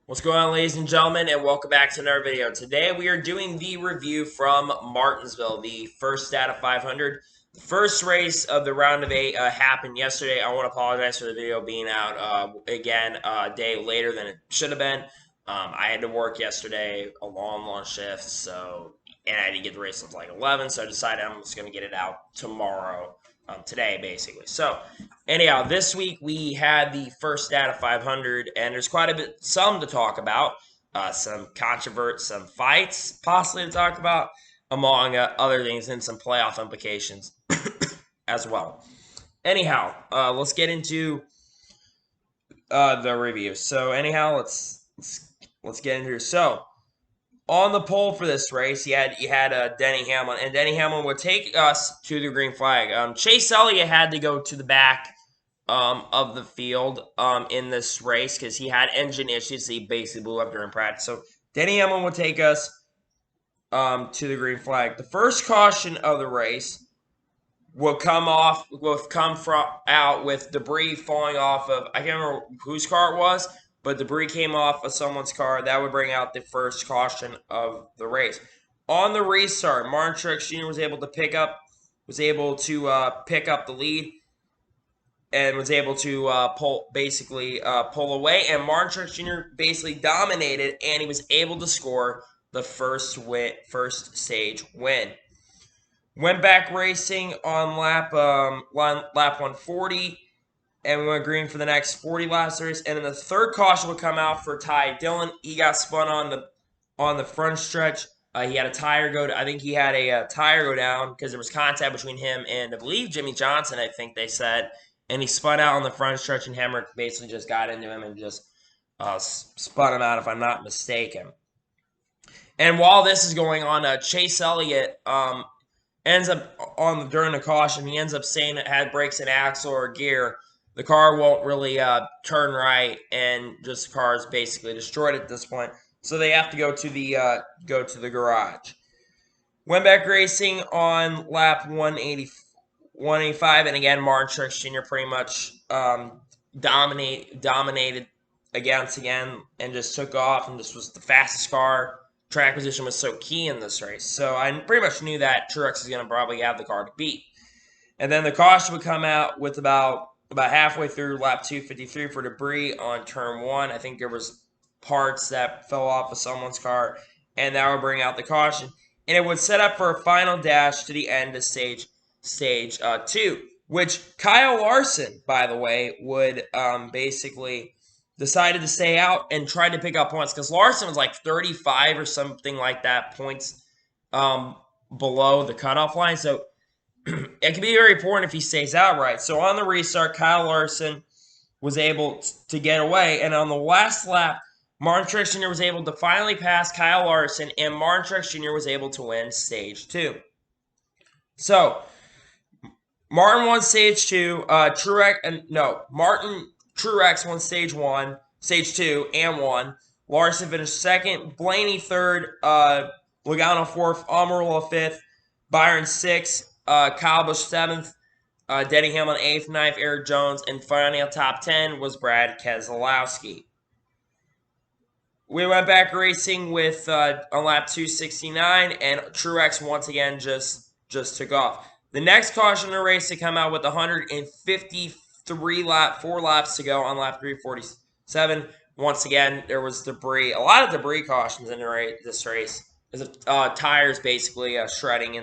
What's going on, ladies and gentlemen, and welcome back to another video. Today we are doing the review from Martinsville, the first out of 500. The first race of the round of 8 happened yesterday. I want to apologize for the video being out again a day later than it should have been. I had to work yesterday, a long shift, and I had to get the race until like 11, so I decided I'm just going to get it out tomorrow, today, basically. So, anyhow, this week we had the first out of 500, and there's quite a bit, some to talk about, some some fights possibly to talk about, among other things, and some playoff implications as well. Anyhow, let's get into the review. So, anyhow, let's get into it. So, on the pole for this race, you had Denny Hamlin, and Denny Hamlin would take us to the green flag. Chase Elliott had to go to the back of the field in this race because he had engine issues. So he basically blew up during practice. So Denny Hamlin would take us to the green flag. The first caution of the race will come out with debris falling off of, I can't remember whose car it was, but debris came off of someone's car. That would bring out the first caution of the race. On the restart, Martin Truex Jr. was able to pick up the lead and was able to pull away. And Martin Truex Jr. basically dominated, and he was able to score the first stage win. Went back racing on lap 140, and we went green for the next 40 laps race. And then the third caution would come out for Ty Dillon. He got spun on the front stretch. He had a tire go. I think he had a tire go down because there was contact between him and I believe Jimmy Johnson. I think they said, and he spun out on the front stretch, and Hemrick basically just got into him and just spun him out, if I'm not mistaken. And while this is going on, Chase Elliott ends up during the caution. He ends up saying it had brakes and axle or gear. The car won't really turn right, and just the car is basically destroyed at this point. So they have to go to the garage. Went back racing on lap 185, and again, Martin Truex Jr. pretty much dominated again, and just took off, and just was the fastest car. Track position was so key in this race, so I pretty much knew that Truex is going to probably have the car to beat. And then the caution would come out with about halfway through lap 253 for debris on turn 1. I think there was parts that fell off of someone's car, and that would bring out the caution. And it would set up for a final dash to the end of stage 2, which Kyle Larson, by the way, would basically decided to stay out and tried to pick up points because Larson was like 35 or something like that points below the cutoff line. So it can be very important if he stays out right. So on the restart, Kyle Larson was able to get away. And on the last lap, Martin Truex Jr. was able to finally pass Kyle Larson, and Martin Truex Jr. was able to win stage 2. So Martin won stage 2. Martin Truex won stage 2, and won. Larson finished second. Blaney third. Logano fourth. Almirola fifth. Byron sixth. Kyle Busch seventh. Denny Hamlin eighth, ninth. Eric Jones, and finally on top 10 was Brad Keselowski. We went back racing with on lap 269, and Truex once again just took off. The next caution in the race to come out with 4 laps to go on lap 347. Once again, there was debris, a lot of debris cautions in this race. Tires basically shredding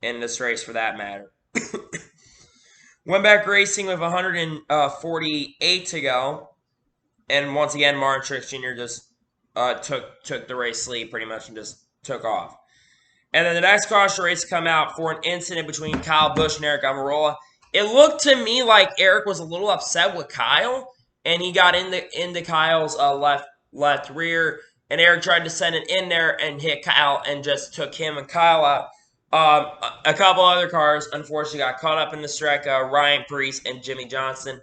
in this race for that matter. Went back racing with 148 to go, and once again, Martin Truex Jr. just took the race lead pretty much and just took off. And then the next caution race come out for an incident between Kyle Busch and Eric Almirola. It looked to me like Eric was a little upset with Kyle, and he got into Kyle's left rear, and Eric tried to send it in there and hit Kyle and just took him and Kyle out. A couple other cars, unfortunately, got caught up in this wreck. Ryan Preece and Jimmy Johnson,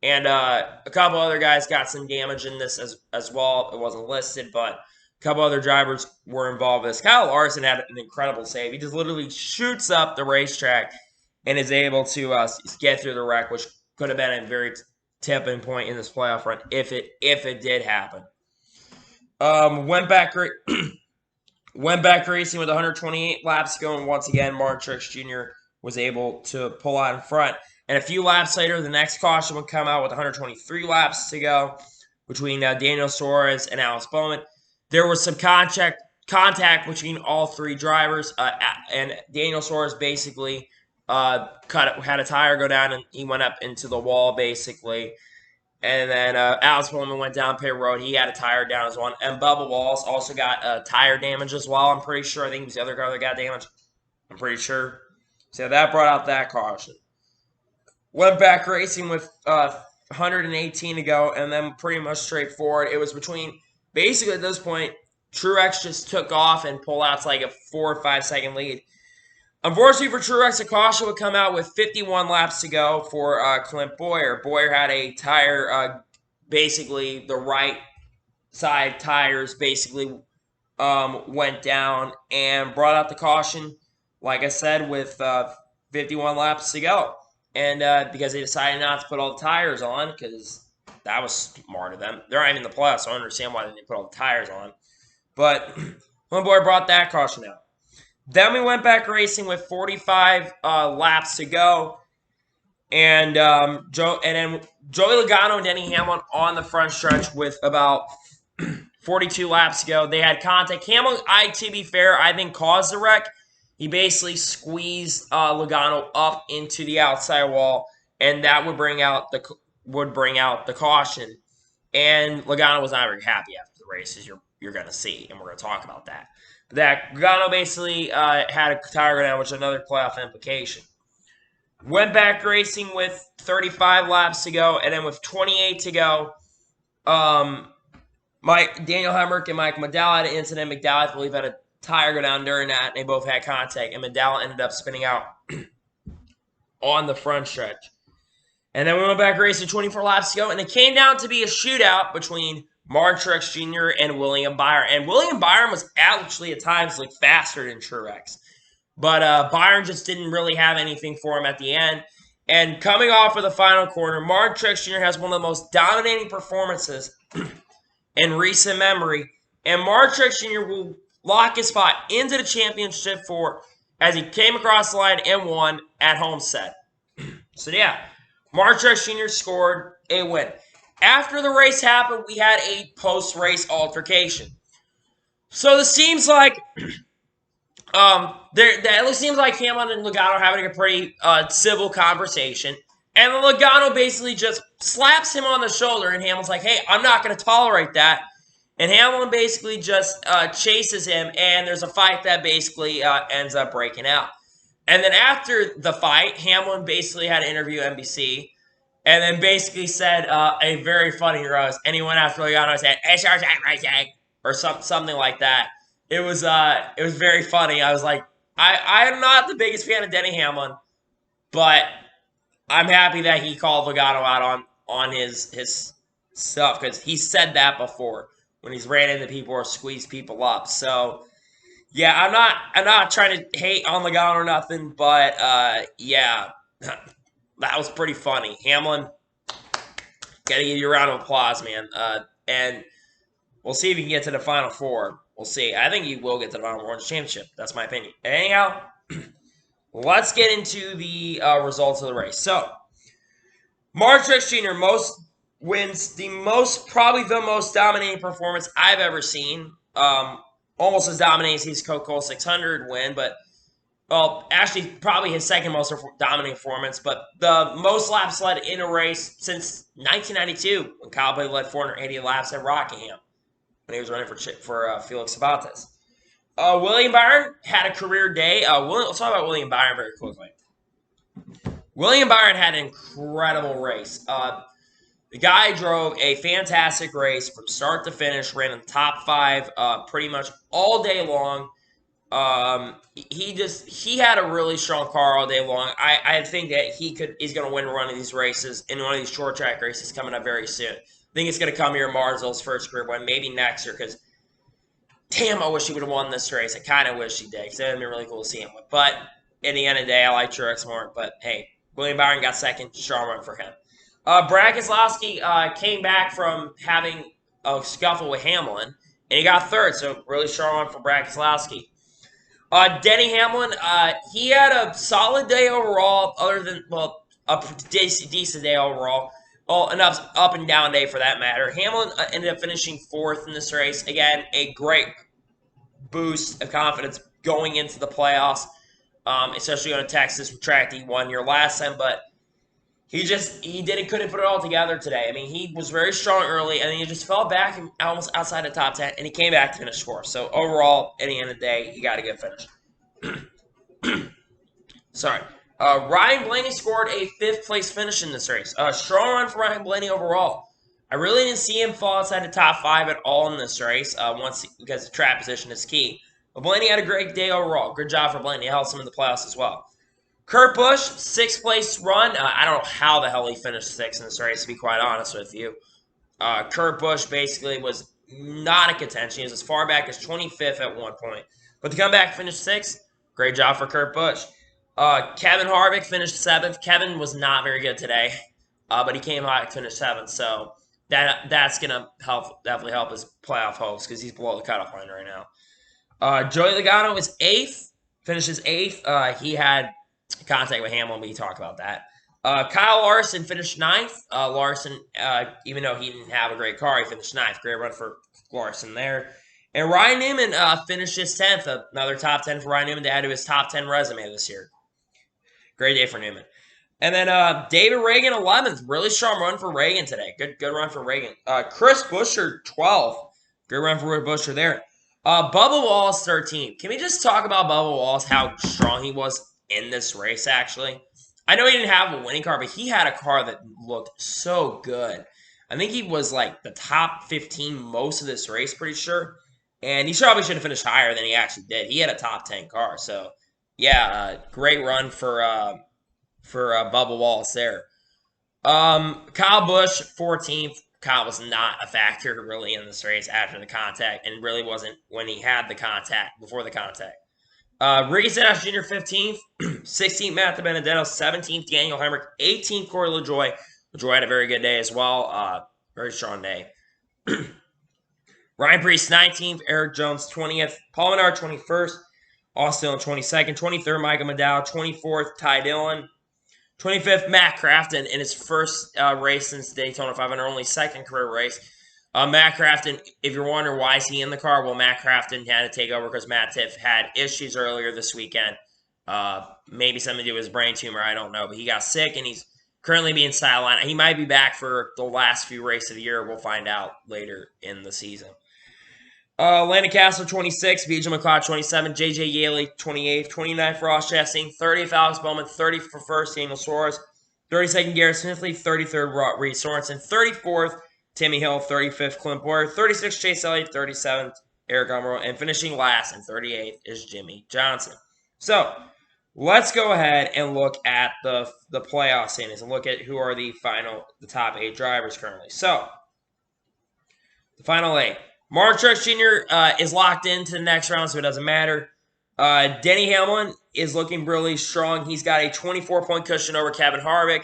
and a couple other guys got some damage in this as well. It wasn't listed, but a couple other drivers were involved in this. Kyle Larson had an incredible save. He just literally shoots up the racetrack and is able to get through the wreck, which could have been a very tipping point in this playoff run if it did happen. Went back went back racing with 128 laps to go, and once again, Martin Truex Jr. was able to pull out in front. And a few laps later, the next caution would come out with 123 laps to go between Daniel Suarez and Alex Bowman. There was some contact between all three drivers, and Daniel Suarez basically had a tire go down, and he went up into the wall, basically. And then Alex Bowman went down pit road. He had a tire down as well. And Bubba Wallace also got tire damage as well. I'm pretty sure. I think he was the other car that got damaged. I'm pretty sure. So that brought out that caution. Went back racing with 118 to go, and then pretty much straightforward. It was between, basically at this point, Truex just took off and pulled out to like a 4 or 5 second lead. Unfortunately for Truex, a caution would come out with 51 laps to go for Clint Bowyer. Bowyer had a tire, basically the right side tires basically went down and brought out the caution, like I said, with 51 laps to go. And because they decided not to put all the tires on, because that was smart of them. They're not even in the playoffs, so I don't understand why they didn't put all the tires on. But Clint Bowyer brought that caution out. Then we went back racing with 45 laps to go, and then Joey Logano and Denny Hamlin on the front stretch with about 42 laps to go. They had contact. Hamlin, to be fair, I think caused the wreck. He basically squeezed Logano up into the outside wall, and that would bring out the caution. And Logano was not very happy after the race, as you're going to see, and we're going to talk about that. That Logano basically had a tire go down, which is another playoff implication. Went back racing with 35 laps to go, and then with 28 to go, Daniel Hemrick and Mike McDowell had an incident. McDowell, I believe, had a tire go down during that, and they both had contact, and McDowell ended up spinning out on the front stretch. And then we went back racing 24 laps to go, and it came down to be a shootout between Martin Truex Jr. and William Byron. And William Byron was actually at times like faster than Truex. But Byron just didn't really have anything for him at the end. And coming off of the final corner, Martin Truex Jr. has one of the most dominating performances in recent memory. And Martin Truex Jr. will lock his spot into the championship as he came across the line and won at Homestead. So yeah, Martin Truex Jr. scored a win. After the race happened, we had a post-race altercation. So this seems like it seems like Hamlin and Logano are having a pretty civil conversation, and Logano basically just slaps him on the shoulder, and Hamlin's like, "Hey, I'm not going to tolerate that." And Hamlin basically just chases him, and there's a fight that basically ends up breaking out. And then after the fight, Hamlin basically had an interview at NBC. And then basically said a very funny roast. And he went after Logano and said, or something like that. It was very funny. I was like, I'm not the biggest fan of Denny Hamlin, but I'm happy that he called Logano out on his stuff, because he said that before when he's ran into people or squeezed people up. So yeah, I'm not trying to hate on Logano or nothing, but yeah. That was pretty funny. Hamlin, gotta give you a round of applause, man. And we'll see if he can get to the Final Four. We'll see. I think he will get to the Final Four in the championship. That's my opinion. Anyhow, let's get into the results of the race. So, Martin Truex Jr. wins probably the most dominating performance I've ever seen. Almost as dominating as his Coca-Cola 600 win, but well, actually, probably his second most dominant performance, but the most laps led in a race since 1992, when Kyle Busch led 480 laps at Rockingham, when he was running for Felix Sabates. William Byron had a career day. Let's talk about William Byron very quickly. William Byron had an incredible race. The guy drove a fantastic race from start to finish, ran in the top 5 pretty much all day long. He had a really strong car all day long. I think that he's going to win one of these races in one of these short track races coming up very soon. I think it's going to come here in Martinsville's first career win, maybe next year, because damn, I wish he would have won this race. I kind of wish he did, because it would have been really cool to see him win. But at the end of the day, I like Truex more. But hey, William Byron got second. Strong run for him. Brad Keselowski came back from having a scuffle with Hamlin, and he got third, so really strong one for Brad Keselowski. Denny Hamlin, he had a solid day overall, other than, well, a decent day overall. Well, an up and down day for that matter. Hamlin ended up finishing fourth in this race. Again, a great boost of confidence going into the playoffs, especially on Texas track he won here last time, but couldn't put it all together today. I mean, he was very strong early, and then he just fell back and almost outside the top 10, and he came back to finish fourth. So overall, at the end of the day, he got a good finish. Sorry. Ryan Blaney scored a fifth place finish in this race. Strong run for Ryan Blaney overall. I really didn't see him fall outside the top 5 at all in this race, because the track position is key. But Blaney had a great day overall. Good job for Blaney. He held some in the playoffs as well. Kurt Busch, sixth place run. I don't know how the hell he finished sixth in this race, to be quite honest with you. Kurt Busch basically was not in contention. He was as far back as 25th at one point. But to come back and finish sixth, great job for Kurt Busch. Kevin Harvick finished seventh. Kevin was not very good today, but he came back to finish seventh. So that's going to definitely help his playoff hopes because he's below the cutoff line right now. Joey Logano was eighth, finishes eighth. He had contact with Hamlin, but he talked about that. Kyle Larson finished ninth. Larson, even though he didn't have a great car, he finished ninth. Great run for Larson there. And Ryan Newman finished his 10th. Another top 10 for Ryan Newman to add to his top 10 resume this year. Great day for Newman. And then David Reagan, 11th. Really strong run for Reagan today. Good run for Reagan. Chris Buescher, 12th. Good run for Buescher there. Bubba Wallace, 13th. Can we just talk about Bubba Wallace, how strong he was in this race, actually? I know he didn't have a winning car, but he had a car that looked so good. I think he was like the top 15 most of this race, pretty sure. And he probably should have finished higher than he actually did. He had a top 10 car. So, yeah, great run for Bubba Wallace there. Kyle Busch, 14th. Kyle was not a factor really in this race after the contact, and really wasn't when he had the contact, before the contact. Ricky Stenhouse Jr., 15th. 16th, Matt Benedetto. 17th, Daniel Hemrick. 18th, Corey LaJoie. LaJoie had a very good day as well. Very strong day. Ryan Preece, 19th. Eric Jones, 20th. Paul Menard, 21st. Austin Dillon, 22nd. 23rd, Michael McDowell. 24th, Ty Dillon. 25th, Matt Crafton in his first race since Daytona 500, only second career race. Matt Crafton, if you're wondering why is he in the car, well, Matt Crafton had to take over because Matt Tiff had issues earlier this weekend. Maybe something to do with his brain tumor, I don't know. But he got sick, and he's currently being sidelined. He might be back for the last few races of the year. We'll find out later in the season. Landon Castle, 26th. BJ McLeod, 27th. JJ Yaley, 28th. 29th, Ross Chastain. 30th, Alex Bowman. 30th for first, Daniel Suarez. 32nd, Garrett Smithley. 33rd, Reed Sorensen. 34th, Timmy Hill. 35th, Clint Boyer. 36th, Chase Elliott. 37th, Eric Almirola. And finishing last and 38th is Jimmy Johnson. So, let's go ahead and look at the playoff standings and look at who are the top 8 drivers currently. So, the final 8. Martin Truex Jr. Is locked into the next round, so it doesn't matter. Denny Hamlin is looking really strong. He's got a 24-point cushion over Kevin Harvick.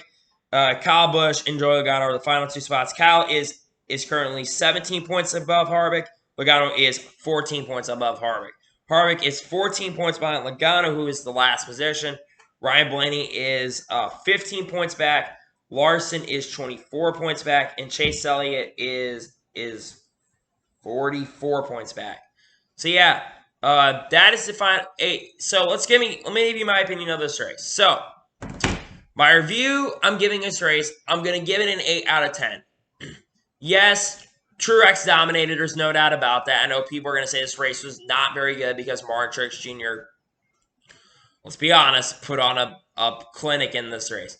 Kyle Busch and Joey Logano are the final 2 spots. Kyle is currently 17 points above Harvick. Logano is 14 points above Harvick. Harvick is 14 points behind Logano, who is the last position. Ryan Blaney is 15 points back. Larson is 24 points back. And Chase Elliott is 44 points back. So, yeah, that is the final 8. So, let me give you my opinion of this race. So, my review, I'm giving this race, I'm going to give it an 8 out of 10. Yes, Truex dominated. There's no doubt about that. I know people are going to say this race was not very good because Martin Truex Jr., let's be honest, put on a clinic in this race.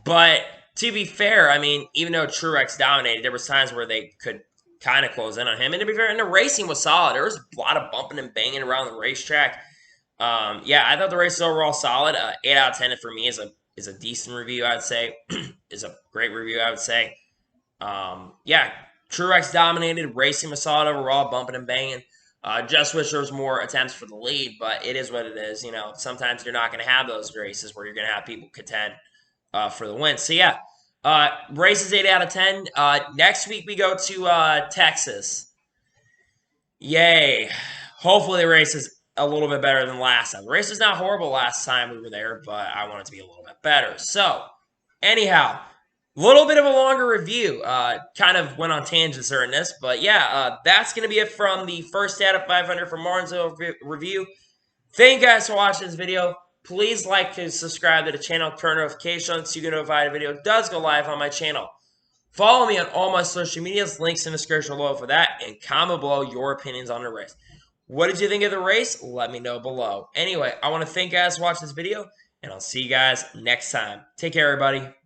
But to be fair, I mean, even though Truex dominated, there was times where they could kind of close in on him. And to be fair, and the racing was solid. There was a lot of bumping and banging around the racetrack. Yeah, I thought the race was overall solid. 8 out of 10 for me is a decent review, I'd say. Is a great review, I would say. Yeah, Truex dominated. Racing was solid overall, bumping and banging. Just wish there was more attempts for the lead, but it is what it is. You know, sometimes you're not going to have those races where you're going to have people contend for the win. So, yeah. Races 8 out of 10. Next week we go to Texas. Yay. Hopefully the race is a little bit better than last time. The race was not horrible last time we were there, but I want it to be a little bit better. So, anyhow, a little bit of a longer review. Kind of went on tangents during this, but yeah, that's going to be it from the first out of 500 from Martinsville review. Thank you guys for watching this video. Please like and subscribe to the channel, turn notifications so you get notified a video does go live on my channel. Follow me on all my social medias, links in the description below for that, and comment below your opinions on the race. What did you think of the race? Let me know below. Anyway, I want to thank you guys for watching this video, and I'll see you guys next time. Take care, everybody.